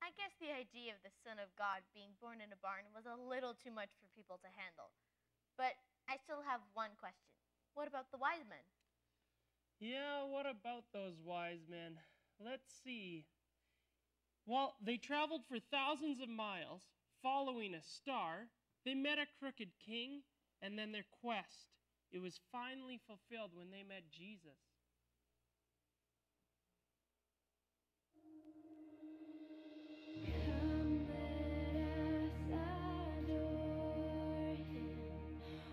I guess the idea of the Son of God being born in a barn was a little too much for people to handle. But I still have one question. What about the wise men? Yeah, what about those wise men? Let's see. Well, they traveled for thousands of miles, following a star. They met a crooked king, and then their quest. It was finally fulfilled when they met Jesus. Come, let us adore him.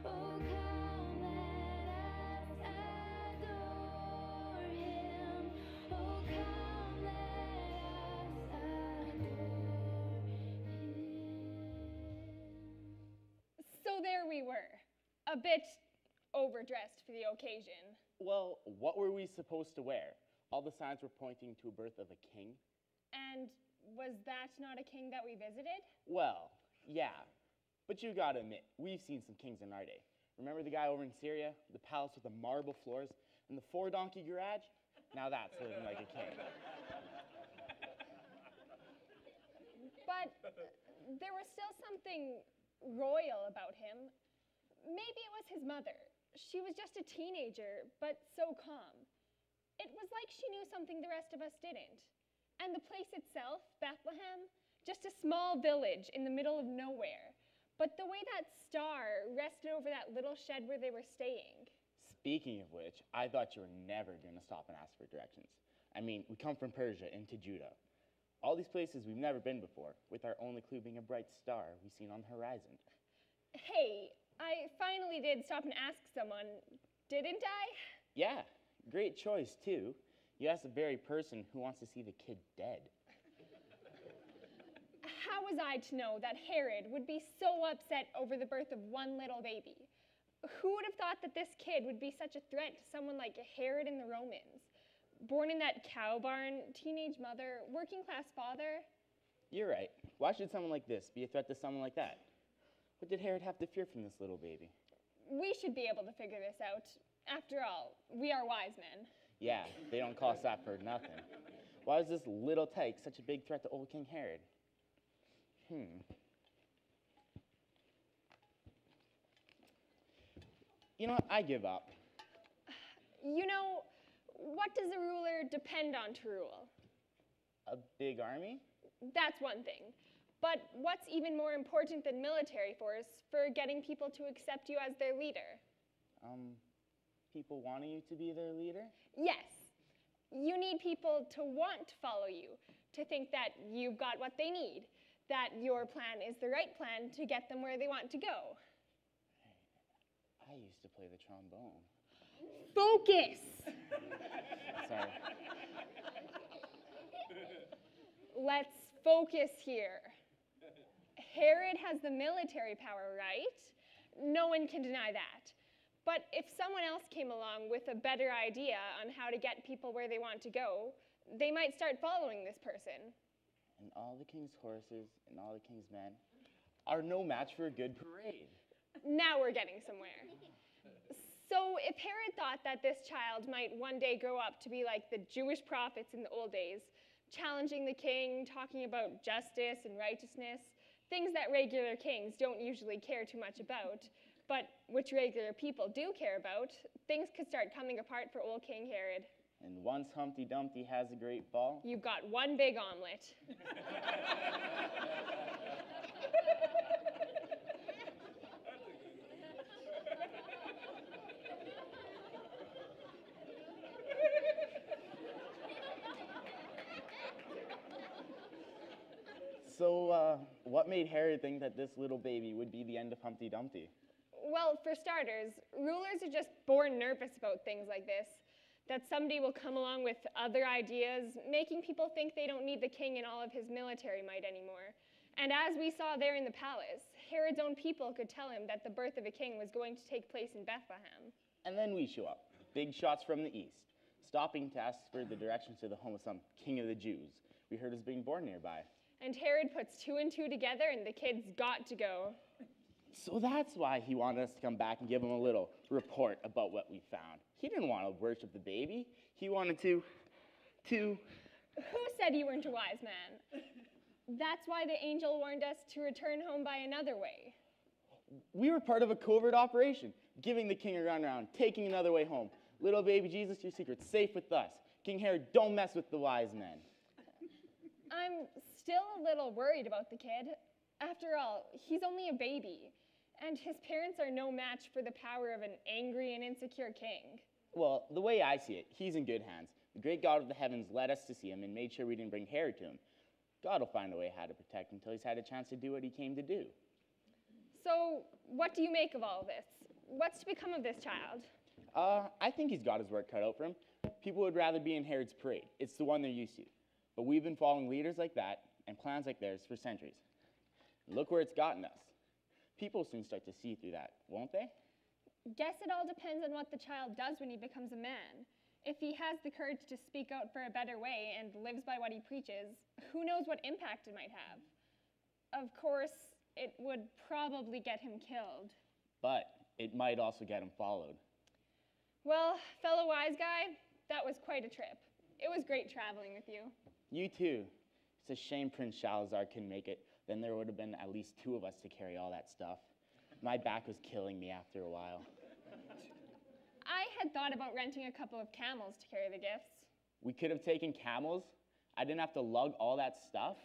Oh, come, let us adore him. Oh, come, let us adore him. So there we were, a bit overdressed for the occasion. Well, what were we supposed to wear? All the signs were pointing to a birth of a king. And was that not a king that we visited? Well, yeah. But you gotta admit, we've seen some kings in our day. Remember the guy over in Syria? The palace with the marble floors and the 4-donkey garage? Now that's living like a king. But there was still something royal about him. Maybe it was his mother. She was just a teenager, but so calm. It was like she knew something the rest of us didn't. And the place itself, Bethlehem, just a small village in the middle of nowhere. But the way that star rested over that little shed where they were staying. Speaking of which, I thought you were never gonna stop and ask for directions. I mean, we come from Persia into Judah. All these places we've never been before, with our only clue being a bright star we've seen on the horizon. Hey, I finally did stop and ask someone, didn't I? Yeah, great choice too. You asked the very person who wants to see the kid dead. How was I to know that Herod would be so upset over the birth of one little baby? Who would have thought that this kid would be such a threat to someone like Herod and the Romans? Born in that cow barn, teenage mother, working class father? You're right. Why should someone like this be a threat to someone like that? What did Herod have to fear from this little baby? We should be able to figure this out. After all, we are wise men. Yeah, they don't call us that for nothing. Why is this little tyke such a big threat to old King Herod? You know what? I give up. You know, what does a ruler depend on to rule? A big army? That's one thing. But what's even more important than military force for getting people to accept you as their leader? People wanting you to be their leader? Yes. You need people to want to follow you, to think that you've got what they need, that your plan is the right plan to get them where they want to go. I used to play the trombone. Focus! Sorry. Let's focus here. Herod has the military power, right? No one can deny that. But if someone else came along with a better idea on how to get people where they want to go, they might start following this person. And all the king's horses and all the king's men are no match for a good parade. Now we're getting somewhere. So if Herod thought that this child might one day grow up to be like the Jewish prophets in the old days, challenging the king, talking about justice and righteousness, things that regular kings don't usually care too much about, but which regular people do care about, things could start coming apart for old King Herod. And once Humpty Dumpty has a great fall, You've got one big omelet. So, what made Herod think that this little baby would be the end of Humpty Dumpty? Well, for starters, rulers are just born nervous about things like this, that somebody will come along with other ideas, making people think they don't need the king and all of his military might anymore. And as we saw there in the palace, Herod's own people could tell him that the birth of a king was going to take place in Bethlehem. And then we show up, big shots from the east, stopping to ask for the directions to the home of some king of the Jews we heard was being born nearby. And Herod puts two and two together, and the kid's got to go. So that's why he wanted us to come back and give him a little report about what we found. He didn't want to worship the baby. He wanted to too. Who said you weren't a wise man? That's why the angel warned us to return home by another way. We were part of a covert operation, giving the king a runaround, taking another way home. Little baby Jesus, your secret's safe with us. King Herod, don't mess with the wise men. I'm still a little worried about the kid. After all, he's only a baby, and his parents are no match for the power of an angry and insecure king. Well, the way I see it, he's in good hands. The great God of the heavens led us to see him and made sure we didn't bring Herod to him. God will find a way how to protect him until he's had a chance to do what he came to do. So, what do you make of all this? What's to become of this child? I think he's got his work cut out for him. People would rather be in Herod's parade. It's the one they're used to. But we've been following leaders like that and plans like theirs for centuries. Look where it's gotten us. People soon start to see through that, won't they? Guess it all depends on what the child does when he becomes a man. If he has the courage to speak out for a better way and lives by what he preaches, who knows what impact it might have. Of course, it would probably get him killed. But it might also get him followed. Well, fellow wise guy, that was quite a trip. It was great traveling with you. You too. It's a shame Prince Shalazar couldn't make it. Then there would have been at least two of us to carry all that stuff. My back was killing me after a while. I had thought about renting a couple of camels to carry the gifts. We could have taken camels. I didn't have to lug all that stuff.